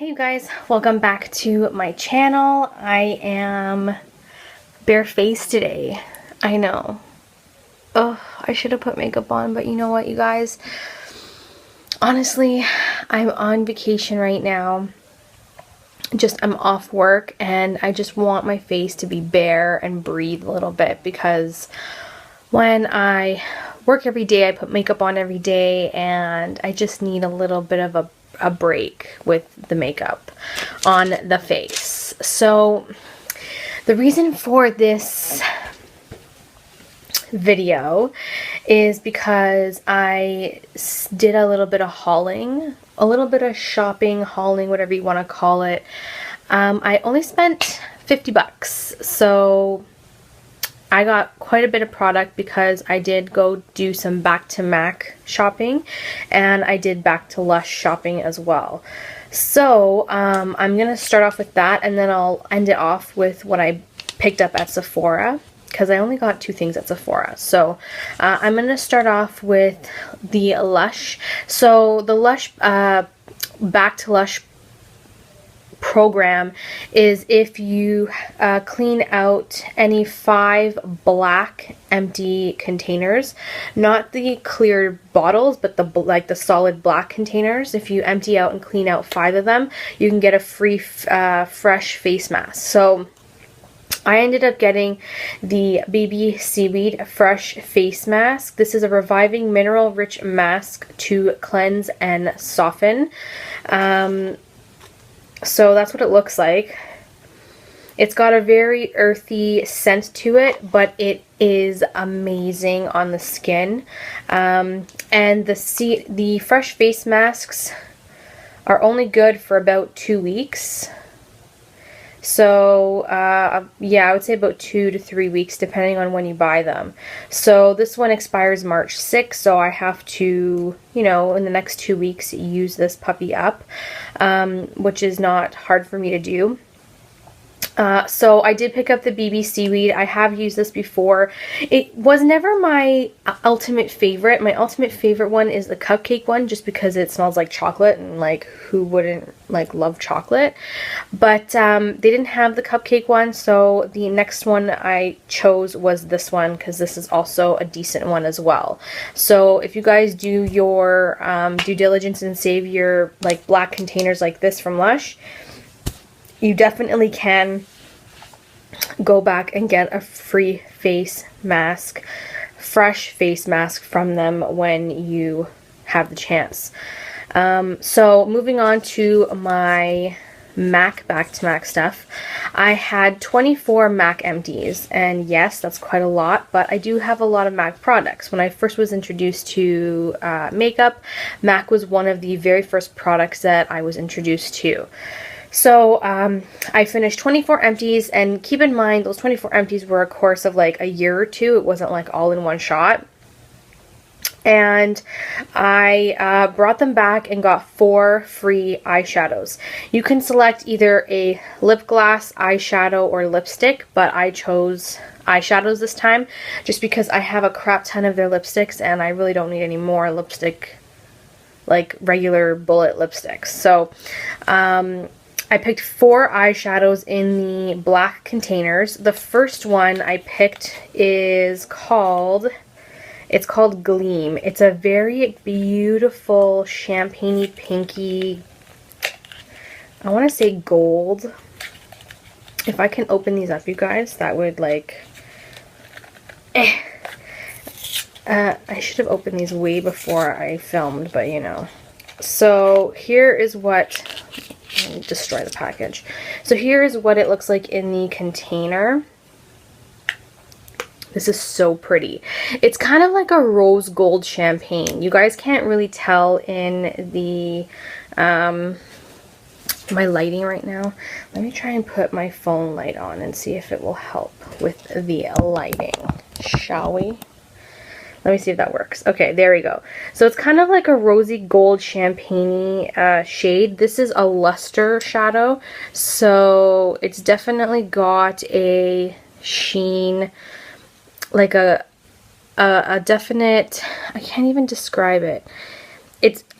Hey you guys, welcome back to my channel. I am barefaced today. I know. Oh, I should have put makeup on, but you know what, you guys? Honestly, I'm on vacation right now. I'm off work and I just want my face to be bare and breathe a little bit, because when I work every day, I put makeup on every day and I just need a little bit of a break with the makeup on the face. So the reason for this video is because I did a little bit of hauling, a little bit of shopping, hauling, whatever you want to call it. I only spent 50 bucks, so I got quite a bit of product because I did go do some back to MAC shopping and I did back to Lush shopping as well. So I'm going to start off with that and then I'll end it off with what I picked up at Sephora, because I only got two things at Sephora. So I'm going to start off with the Lush. So the Lush back to Lush program is if you clean out any 5 black empty containers, not the clear bottles, but the solid black containers. If you empty out and clean out 5 of them, you can get a free fresh face mask. So I ended up getting the Baby Seaweed Fresh Face Mask. This is a reviving mineral-rich mask to cleanse and soften. So that's what it looks like. It's got a very earthy scent to it, but it is amazing on the skin. And the fresh face masks are only good for about 2 weeks. So yeah, I would say about 2 to 3 weeks depending on when you buy them. So this one expires March 6th, so I have to, you know, in the next 2 weeks use this puppy up, which is not hard for me to do. So I did pick up the BB Seaweed. I have used this before. It was never my ultimate favorite. My ultimate favorite one is the cupcake one, just because it smells like chocolate, and like who wouldn't like love chocolate. But they didn't have the cupcake one, so the next one I chose was this one, because this is also a decent one as well. So if you guys do your due diligence and save your like black containers like this from Lush, you definitely can go back and get a free face mask, fresh face mask from them when you have the chance. So moving on to my MAC back to MAC stuff. I had 24 MAC empties, and yes, that's quite a lot, but I do have a lot of MAC products. When I first was introduced to makeup, MAC was one of the very first products that I was introduced to. So I finished 24 empties, and keep in mind those 24 empties were a course of like a year or two. It wasn't like all in one shot. And I brought them back and got 4 free eyeshadows. You can select either a lip gloss, eyeshadow, or lipstick, but I chose eyeshadows this time just because I have a crap ton of their lipsticks and I really don't need any more lipstick, like regular bullet lipsticks. So I picked 4 eyeshadows in the black containers. The first one I picked is called Gleam. It's a very beautiful champagne-y, pinky, I want to say gold. If I can open these up, you guys, that would like... I should have opened these way before I filmed, but you know. So here is what... Let me destroy the package. So here is what it looks like in the container. This is so pretty. It's kind of like a rose gold champagne. You guys can't really tell in the my lighting right now. Let me try and put my phone light on and see if it will help with the lighting, shall we? Let me see if that works. Okay, there we go. So it's kind of like a rosy gold champagne shade. This is a luster shadow, so it's definitely got a sheen, like a definite, I can't even describe it.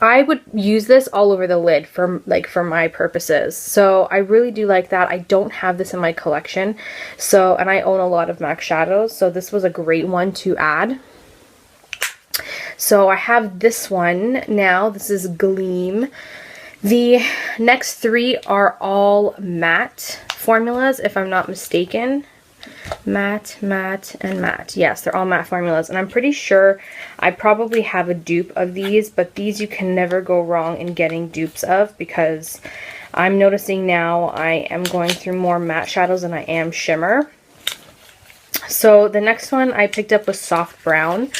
I would use this all over the lid for my purposes. So I really do like that. I don't have this in my collection. So, and I own a lot of MAC shadows, so this was a great one to add. So I have this one now. This is Gleam. The next three are all matte formulas, if I'm not mistaken. Matte, matte, and matte. Yes, they're all matte formulas. And I'm pretty sure I probably have a dupe of these, but these you can never go wrong in getting dupes of, because I'm noticing now I am going through more matte shadows than I am shimmer. So the next one I picked up was Soft Brown.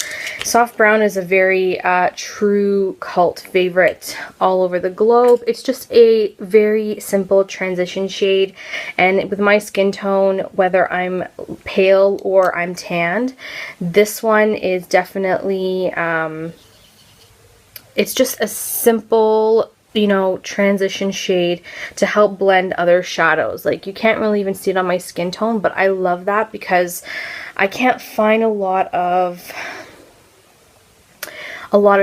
Soft Brown is a very true cult favorite all over the globe. It's just a very simple transition shade, and with my skin tone, whether I'm pale or I'm tanned, this one is definitely, it's just a simple, you know, transition shade to help blend other shadows. Like, you can't really even see it on my skin tone, but I love that because I can't find a lot of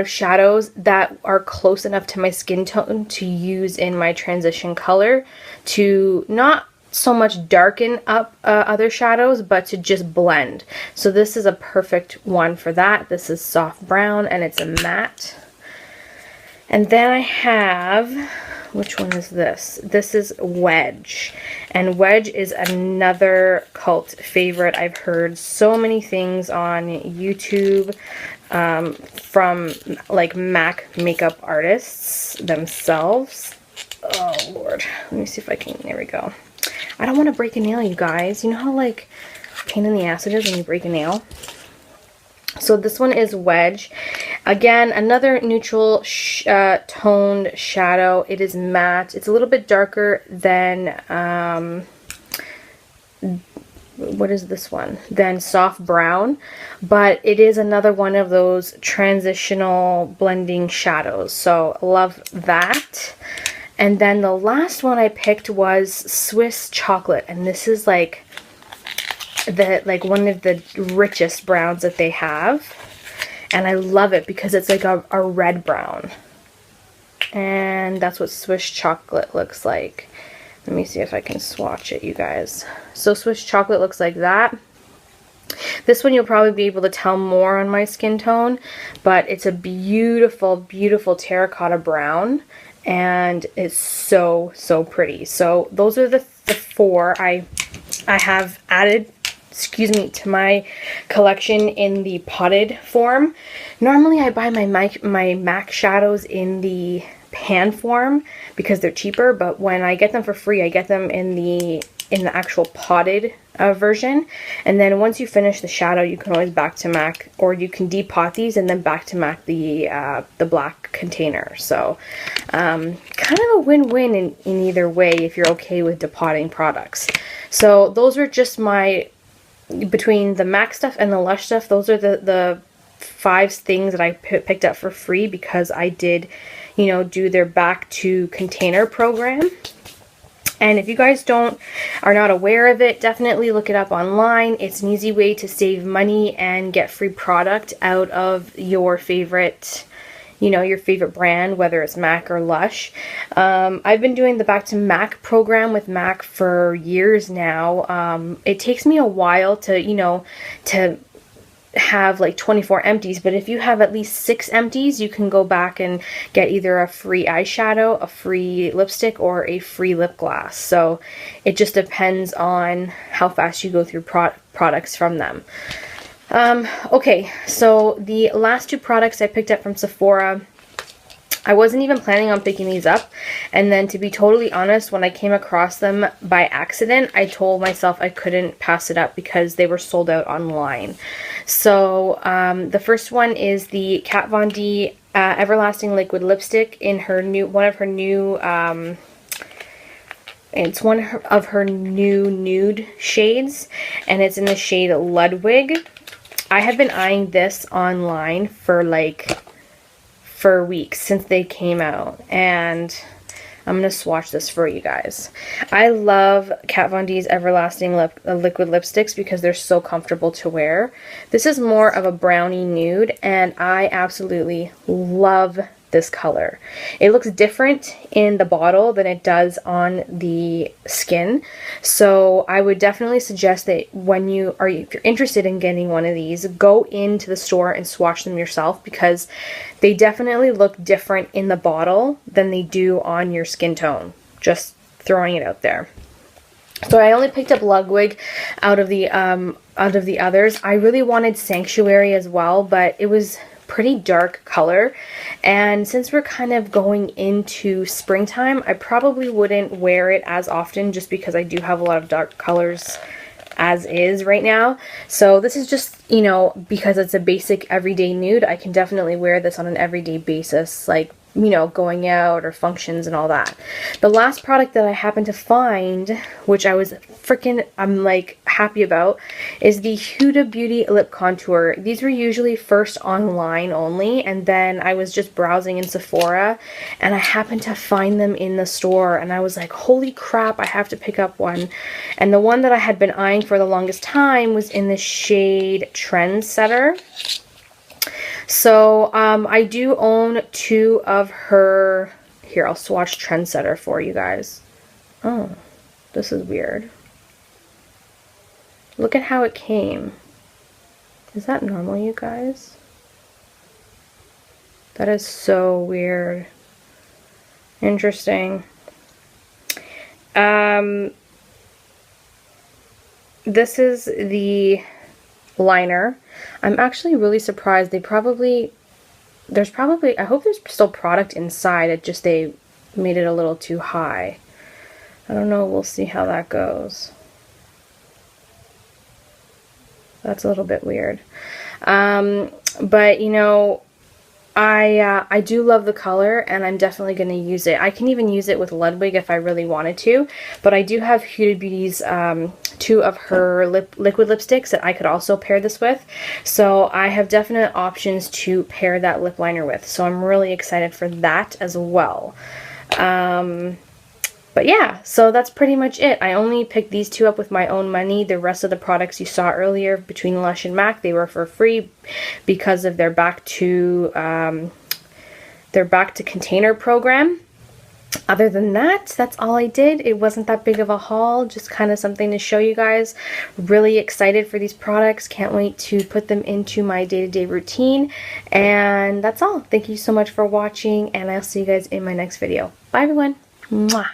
shadows that are close enough to my skin tone to use in my transition color, to not so much darken up other shadows, but to just blend. So this is a perfect one for that. This is Soft Brown, and it's a matte. And then I have, which one is this? This is Wedge. And Wedge is another cult favorite. I've heard so many things on YouTube from like MAC makeup artists themselves. Oh Lord, let me see if I can, there we go. I don't want to break a nail, you guys. You know how like pain in the ass it is when you break a nail? So this one is Wedge. Again, another neutral toned shadow. It is matte. It's a little bit darker than, what is this one? Than Soft Brown. But it is another one of those transitional blending shadows. So love that. And then the last one I picked was Swiss Chocolate. And this is like one of the richest browns that they have, and I love it because it's like a red brown, and that's what Swiss Chocolate looks like. Let me see if I can swatch it, you guys. So Swiss Chocolate looks like that. This one you'll probably be able to tell more on my skin tone, but it's a beautiful, beautiful terracotta brown, and it's so pretty. So those are the four I have added, excuse me, to my collection in the potted form. Normally I buy my MAC shadows in the pan form because they're cheaper, but when I get them for free, I get them in the actual potted version. And then once you finish the shadow, you can always back to MAC, or you can depot these and then back to MAC the black container. So kind of a win-win in either way if you're okay with depotting products. So those are just my, between the MAC stuff and the Lush stuff, those are the 5 things that I picked up for free because I did, you know, do their back to container program. And if you guys are not aware of it, definitely look it up online. It's an easy way to save money and get free product out of your favorite, you know, your favorite brand, whether it's MAC or Lush. I've been doing the Back to MAC program with MAC for years now. It takes me a while to, you know, to have like 24 empties, but if you have at least 6 empties, you can go back and get either a free eyeshadow, a free lipstick, or a free lip gloss. So it just depends on how fast you go through products from them. Okay, so the last 2 products I picked up from Sephora, I wasn't even planning on picking these up, and then to be totally honest, when I came across them by accident, I told myself I couldn't pass it up because they were sold out online. So the first one is the Kat Von D Everlasting Liquid Lipstick in her new, it's one of her new nude shades, and it's in the shade Ludwig. I have been eyeing this online for weeks since they came out, and I'm going to swatch this for you guys. I love Kat Von D's Everlasting Liquid Lipsticks because they're so comfortable to wear. This is more of a brownie nude, and I absolutely love this color. It looks different in the bottle than it does on the skin. So I would definitely suggest that when you are, if you're interested in getting one of these, go into the store and swatch them yourself, because they definitely look different in the bottle than they do on your skin tone. Just throwing it out there. So I only picked up Ludwig out of the others. I really wanted Sanctuary as well, but it was pretty dark color, and since we're kind of going into springtime, I probably wouldn't wear it as often just because I do have a lot of dark colors as is right now. So this is just, you know, because it's a basic everyday nude, I can definitely wear this on an everyday basis, like, you know, going out or functions and all that. The last product that I happened to find, which I was I'm like happy about, is the Huda Beauty lip contour. These were usually first online only, and then I was just browsing in Sephora and I happened to find them in the store, and I was like, holy crap, I have to pick up one. And the one that I had been eyeing for the longest time was in the shade Trendsetter. So I do own 2 of her. Here, I'll swatch Trendsetter for you guys. Oh, this is weird. Look at how it came. Is that normal, you guys? That is so weird. Interesting. This is the liner. I'm actually really surprised. There's probably, I hope there's still product inside. It just, they made it a little too high. I don't know. We'll see how that goes. That's a little bit weird. But you know, I do love the color, and I'm definitely going to use it. I can even use it with Ludwig if I really wanted to, but I do have Huda Beauty's 2 of her liquid lipsticks that I could also pair this with. So I have definite options to pair that lip liner with. So I'm really excited for that as well. But yeah, so that's pretty much it. I only picked these 2 up with my own money. The rest of the products you saw earlier between Lush and MAC, they were for free because of their back to container program. Other than that, that's all I did. It wasn't that big of a haul, just kind of something to show you guys. Really excited for these products. Can't wait to put them into my day-to-day routine. And that's all. Thank you so much for watching, and I'll see you guys in my next video. Bye, everyone. Mwah.